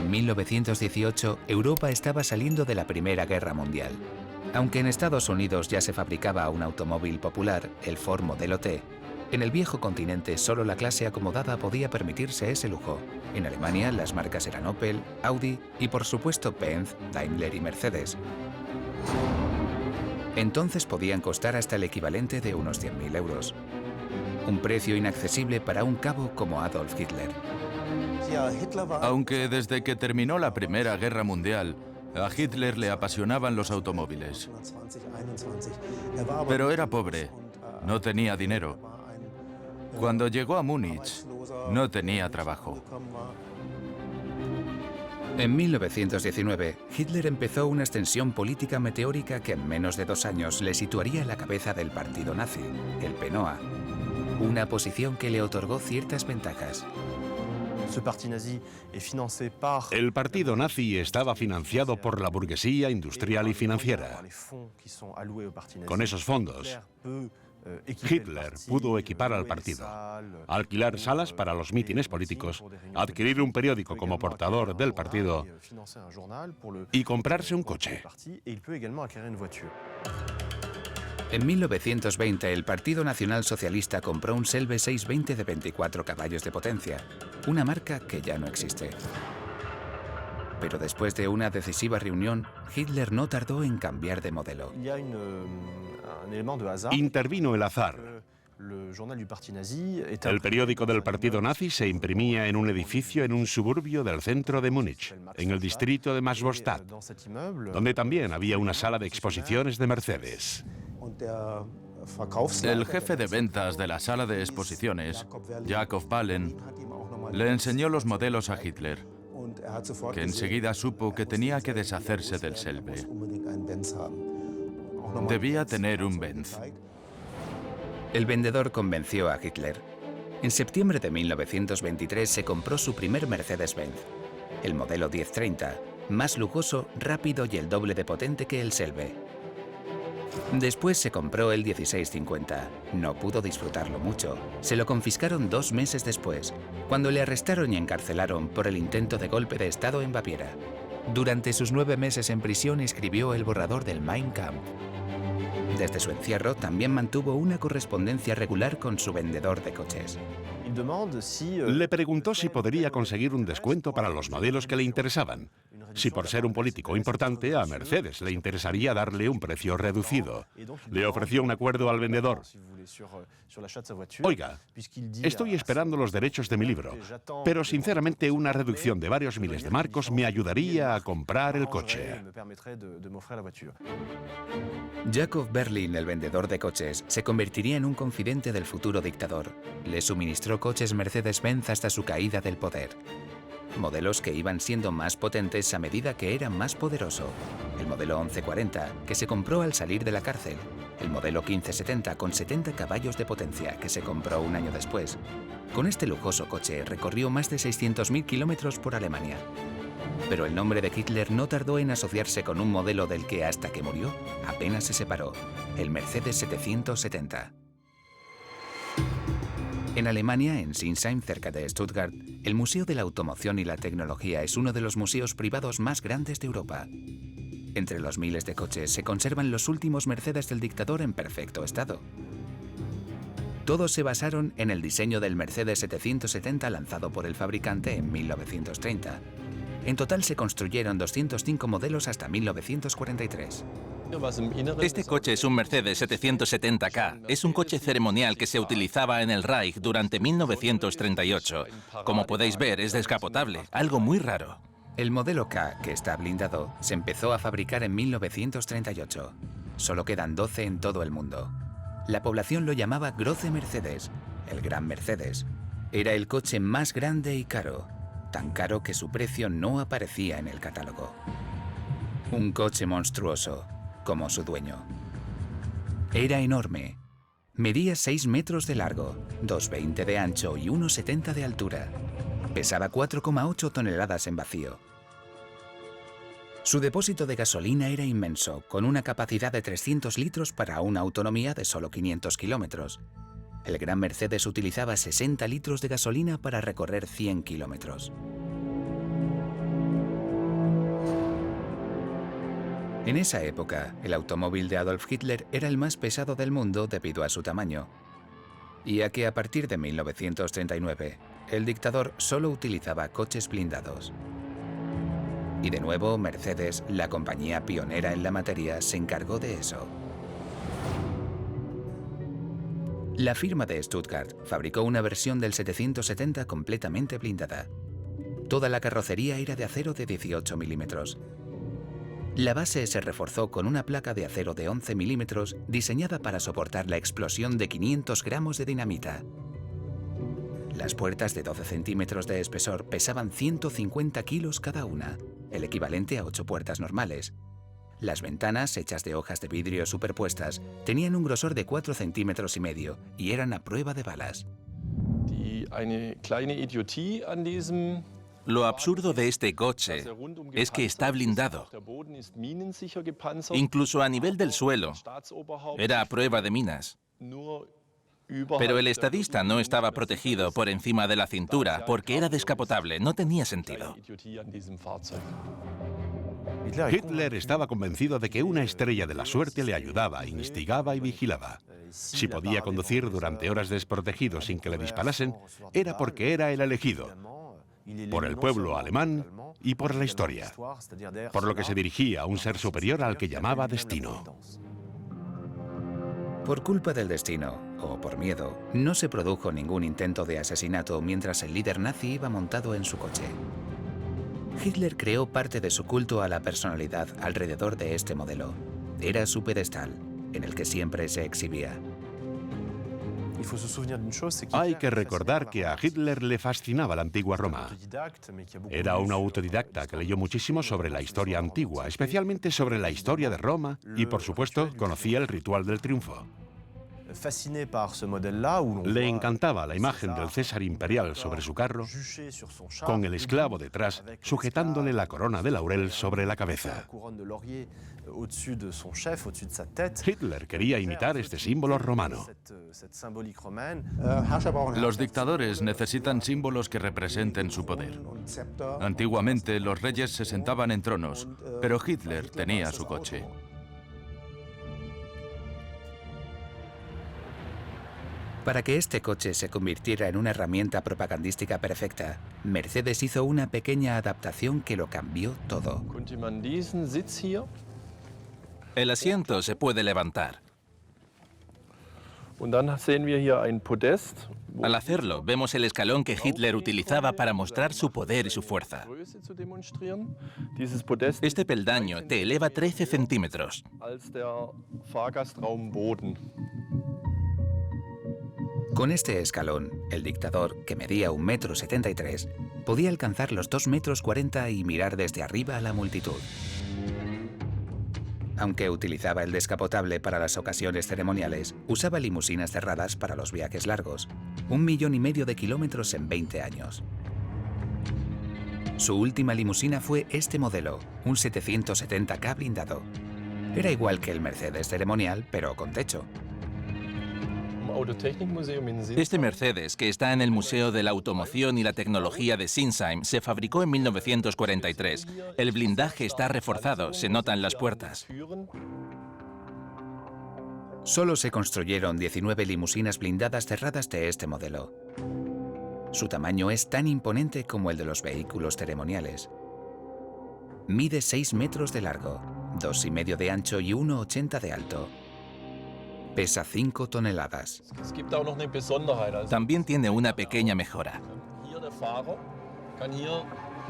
En 1918, Europa estaba saliendo de la Primera Guerra Mundial. Aunque en Estados Unidos ya se fabricaba un automóvil popular, el Ford Modelo T, en el viejo continente solo la clase acomodada podía permitirse ese lujo. En Alemania las marcas eran Opel, Audi y por supuesto Benz, Daimler y Mercedes. Entonces podían costar hasta el equivalente de unos 100.000 euros. Un precio inaccesible para un cabo como Adolf Hitler. Aunque desde que terminó la Primera Guerra Mundial, a Hitler le apasionaban los automóviles. Pero era pobre, no tenía dinero. Cuando llegó a Múnich, no tenía trabajo. En 1919, Hitler empezó una extensión política meteórica que en menos de 2 años le situaría a la cabeza del partido nazi, el PNOA, una posición que le otorgó ciertas ventajas. El partido nazi estaba financiado por la burguesía industrial y financiera. Con esos fondos, Hitler pudo equipar al partido, alquilar salas para los mítines políticos, adquirir un periódico como portador del partido y comprarse un coche. En 1920, el Partido Nacional Socialista compró un Selbe 620 de 24 caballos de potencia, una marca que ya no existe. Pero después de una decisiva reunión, Hitler no tardó en cambiar de modelo. Intervino el azar. El periódico del partido nazi se imprimía en un edificio en un suburbio del centro de Múnich, en el distrito de Marsbostad, donde también había una sala de exposiciones de Mercedes. El jefe de ventas de la sala de exposiciones, Jakob Wallen, le enseñó los modelos a Hitler, que enseguida supo que tenía que deshacerse del Selbe. Debía tener un Benz. El vendedor convenció a Hitler. En septiembre de 1923 se compró su primer Mercedes-Benz, el modelo 1030, más lujoso, rápido y el doble de potente que el Selbe. Después se compró el 1650. No pudo disfrutarlo mucho. Se lo confiscaron 2 meses después, cuando le arrestaron y encarcelaron por el intento de golpe de Estado en Baviera. Durante sus 9 meses en prisión escribió el borrador del Mein Kampf. Desde su encierro también mantuvo una correspondencia regular con su vendedor de coches. Le preguntó si podría conseguir un descuento para los modelos que le interesaban. Si por ser un político importante a Mercedes le interesaría darle un precio reducido. Le ofreció un acuerdo al vendedor. Oiga, estoy esperando los derechos de mi libro, pero sinceramente una reducción de varios miles de marcos me ayudaría a comprar el coche. Jacob Berlin, el vendedor de coches, se convertiría en un confidente del futuro dictador. Le suministró coches Mercedes-Benz hasta su caída del poder. Modelos que iban siendo más potentes a medida que era más poderoso. El modelo 1140, que se compró al salir de la cárcel. El modelo 1570 con 70 caballos de potencia, que se compró un año después. Con este lujoso coche recorrió más de 600.000 kilómetros por Alemania. Pero el nombre de Hitler no tardó en asociarse con un modelo del que hasta que murió apenas se separó, el Mercedes 770. En Alemania, en Sinsheim, cerca de Stuttgart, el Museo de la Automoción y la Tecnología es uno de los museos privados más grandes de Europa. Entre los miles de coches se conservan los últimos Mercedes del dictador en perfecto estado. Todos se basaron en el diseño del Mercedes 770 lanzado por el fabricante en 1930. En total se construyeron 205 modelos hasta 1943. Este coche es un Mercedes 770K. Es un coche ceremonial que se utilizaba en el Reich durante 1938. Como podéis ver, es descapotable, algo muy raro. El modelo K, que está blindado, se empezó a fabricar en 1938. Solo quedan 12 en todo el mundo. La población lo llamaba Große Mercedes, el Gran Mercedes. Era el coche más grande y caro, tan caro que su precio no aparecía en el catálogo. Un coche monstruoso, como su dueño. Era enorme. Medía 6 metros de largo, 2,20 de ancho y 1,70 de altura. Pesaba 4,8 toneladas en vacío. Su depósito de gasolina era inmenso, con una capacidad de 300 litros para una autonomía de solo 500 kilómetros. El Gran Mercedes utilizaba 60 litros de gasolina para recorrer 100 kilómetros. En esa época, el automóvil de Adolf Hitler era el más pesado del mundo debido a su tamaño, y a que a partir de 1939, el dictador solo utilizaba coches blindados. Y de nuevo, Mercedes, la compañía pionera en la materia, se encargó de eso. La firma de Stuttgart fabricó una versión del 770 completamente blindada. Toda la carrocería era de acero de 18 milímetros. La base se reforzó con una placa de acero de 11 milímetros diseñada para soportar la explosión de 500 gramos de dinamita. Las puertas de 12 centímetros de espesor pesaban 150 kilos cada una, el equivalente a 8 puertas normales. Las ventanas, hechas de hojas de vidrio superpuestas, tenían un grosor de 4 centímetros y medio y eran a prueba de balas. Lo absurdo de este coche es que está blindado. Incluso a nivel del suelo, era a prueba de minas. Pero el estadista no estaba protegido por encima de la cintura porque era descapotable, no tenía sentido. Hitler estaba convencido de que una estrella de la suerte le ayudaba, instigaba y vigilaba. Si podía conducir durante horas desprotegido sin que le disparasen, era porque era el elegido, por el pueblo alemán y por la historia, por lo que se dirigía a un ser superior al que llamaba destino. Por culpa del destino, o por miedo, no se produjo ningún intento de asesinato mientras el líder nazi iba montado en su coche. Hitler creó parte de su culto a la personalidad alrededor de este modelo. Era su pedestal, en el que siempre se exhibía. Hay que recordar que a Hitler le fascinaba la antigua Roma. Era un autodidacta que leyó muchísimo sobre la historia antigua, especialmente sobre la historia de Roma, y por supuesto conocía el ritual del triunfo. Le encantaba la imagen del César imperial sobre su carro, con el esclavo detrás, sujetándole la corona de laurel sobre la cabeza. Hitler quería imitar este símbolo romano. Los dictadores necesitan símbolos que representen su poder. Antiguamente, los reyes se sentaban en tronos, pero Hitler tenía su coche. Para que este coche se convirtiera en una herramienta propagandística perfecta, Mercedes hizo una pequeña adaptación que lo cambió todo. El asiento se puede levantar. Al hacerlo, vemos el escalón que Hitler utilizaba para mostrar su poder y su fuerza. Este peldaño te eleva 13 centímetros. Con este escalón, el dictador, que medía 1,73 m, podía alcanzar los 2,40 m y mirar desde arriba a la multitud. Aunque utilizaba el descapotable para las ocasiones ceremoniales, usaba limusinas cerradas para los viajes largos, 1,5 millones de kilómetros en 20 años. Su última limusina fue este modelo, un 770K blindado. Era igual que el Mercedes ceremonial, pero con techo. Este Mercedes, que está en el Museo de la Automoción y la Tecnología de Sinsheim, se fabricó en 1943. El blindaje está reforzado, se nota en las puertas. Solo se construyeron 19 limusinas blindadas cerradas de este modelo. Su tamaño es tan imponente como el de los vehículos ceremoniales. Mide 6 metros de largo, 2,5 de ancho y 1,80 de alto. Pesa 5 toneladas. También tiene una pequeña mejora.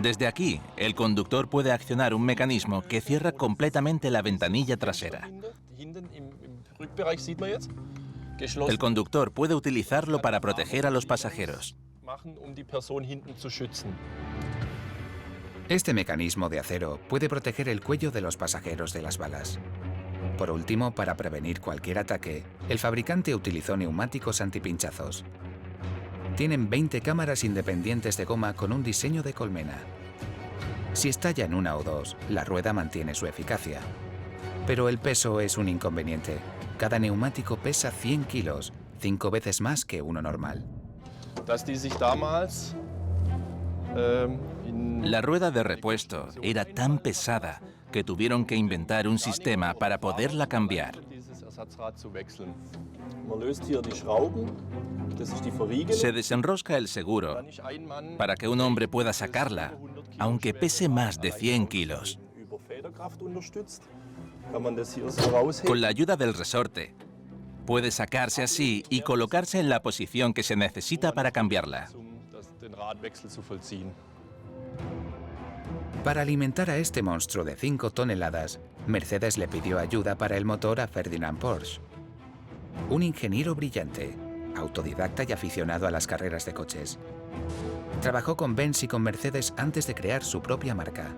Desde aquí, el conductor puede accionar un mecanismo que cierra completamente la ventanilla trasera. El conductor puede utilizarlo para proteger a los pasajeros. Este mecanismo de acero puede proteger el cuello de los pasajeros de las balas. Por último, para prevenir cualquier ataque, el fabricante utilizó neumáticos antipinchazos. Tienen 20 cámaras independientes de goma con un diseño de colmena. Si estallan una o dos, la rueda mantiene su eficacia. Pero el peso es un inconveniente. Cada neumático pesa 100 kilos, 5 veces más que uno normal. La rueda de repuesto era tan pesada que tuvieron que inventar un sistema para poderla cambiar. Se desenrosca el seguro para que un hombre pueda sacarla, aunque pese más de 100 kilos. Con la ayuda del resorte, puede sacarse así y colocarse en la posición que se necesita para cambiarla. Para alimentar a este monstruo de 5 toneladas, Mercedes le pidió ayuda para el motor a Ferdinand Porsche, un ingeniero brillante, autodidacta y aficionado a las carreras de coches. Trabajó con Benz y con Mercedes antes de crear su propia marca.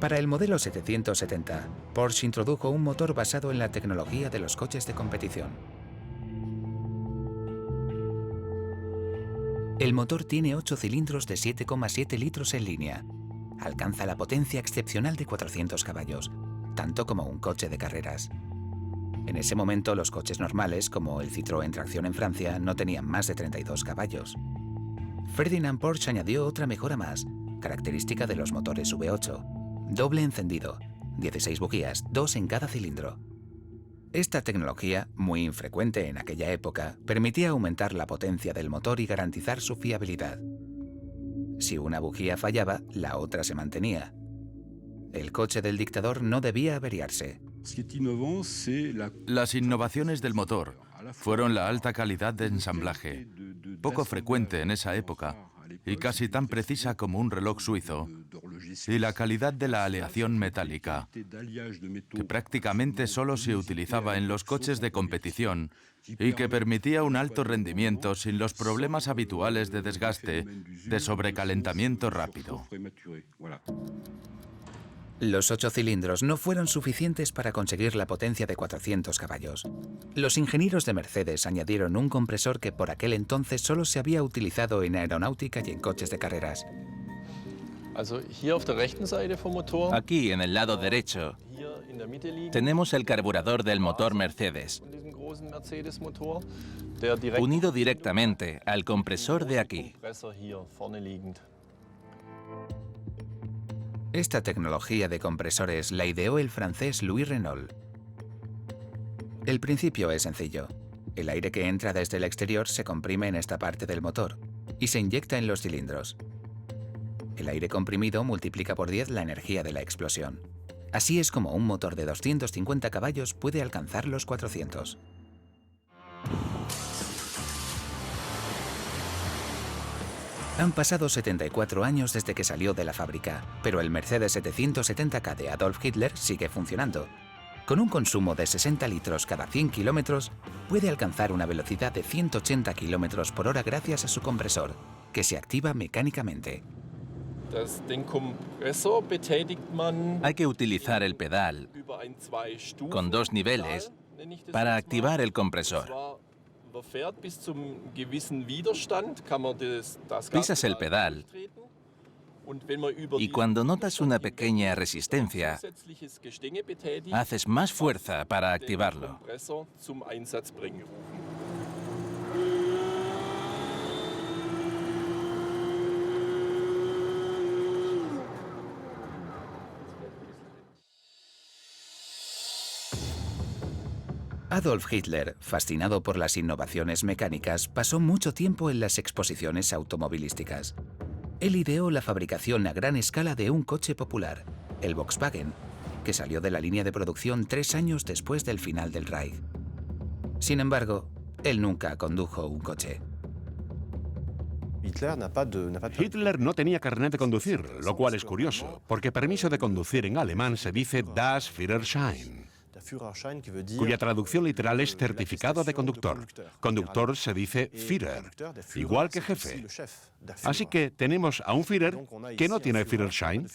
Para el modelo 770, Porsche introdujo un motor basado en la tecnología de los coches de competición. El motor tiene 8 cilindros de 7,7 litros en línea. Alcanza la potencia excepcional de 400 caballos, tanto como un coche de carreras. En ese momento, los coches normales, como el Citroën tracción en Francia, no tenían más de 32 caballos. Ferdinand Porsche añadió otra mejora más, característica de los motores V8. Doble encendido, 16 bujías, 2 en cada cilindro. Esta tecnología, muy infrecuente en aquella época, permitía aumentar la potencia del motor y garantizar su fiabilidad. Si una bujía fallaba, la otra se mantenía. El coche del dictador no debía averiarse. Las innovaciones del motor fueron la alta calidad de ensamblaje, poco frecuente en esa época y casi tan precisa como un reloj suizo, y la calidad de la aleación metálica, que prácticamente solo se utilizaba en los coches de competición y que permitía un alto rendimiento sin los problemas habituales de desgaste, de sobrecalentamiento rápido. Los 8 cilindros no fueron suficientes para conseguir la potencia de 400 caballos. Los ingenieros de Mercedes añadieron un compresor que por aquel entonces solo se había utilizado en aeronáutica y en coches de carreras. Aquí, en el lado derecho, tenemos el carburador del motor Mercedes, unido directamente al compresor de aquí. Esta tecnología de compresores la ideó el francés Louis Renault. El principio es sencillo. El aire que entra desde el exterior se comprime en esta parte del motor y se inyecta en los cilindros. El aire comprimido multiplica por 10 la energía de la explosión. Así es como un motor de 250 caballos puede alcanzar los 400. Han pasado 74 años desde que salió de la fábrica, pero el Mercedes 770K de Adolf Hitler sigue funcionando. Con un consumo de 60 litros cada 100 kilómetros, puede alcanzar una velocidad de 180 kilómetros por hora gracias a su compresor, que se activa mecánicamente. Hay que utilizar el pedal con 2 niveles para activar el compresor. Pisas el pedal y cuando notas una pequeña resistencia, haces más fuerza para activarlo. Adolf Hitler, fascinado por las innovaciones mecánicas, pasó mucho tiempo en las exposiciones automovilísticas. Él ideó la fabricación a gran escala de un coche popular, el Volkswagen, que salió de la línea de producción 3 años después del final del Reich. Sin embargo, él nunca condujo un coche. Hitler no tenía carnet de conducir, lo cual es curioso, porque permiso de conducir en alemán se dice Das Führerschein, cuya traducción literal es certificado de conductor. Conductor se dice Führer, igual que jefe. Así que tenemos a un Führer que no tiene Führerschein.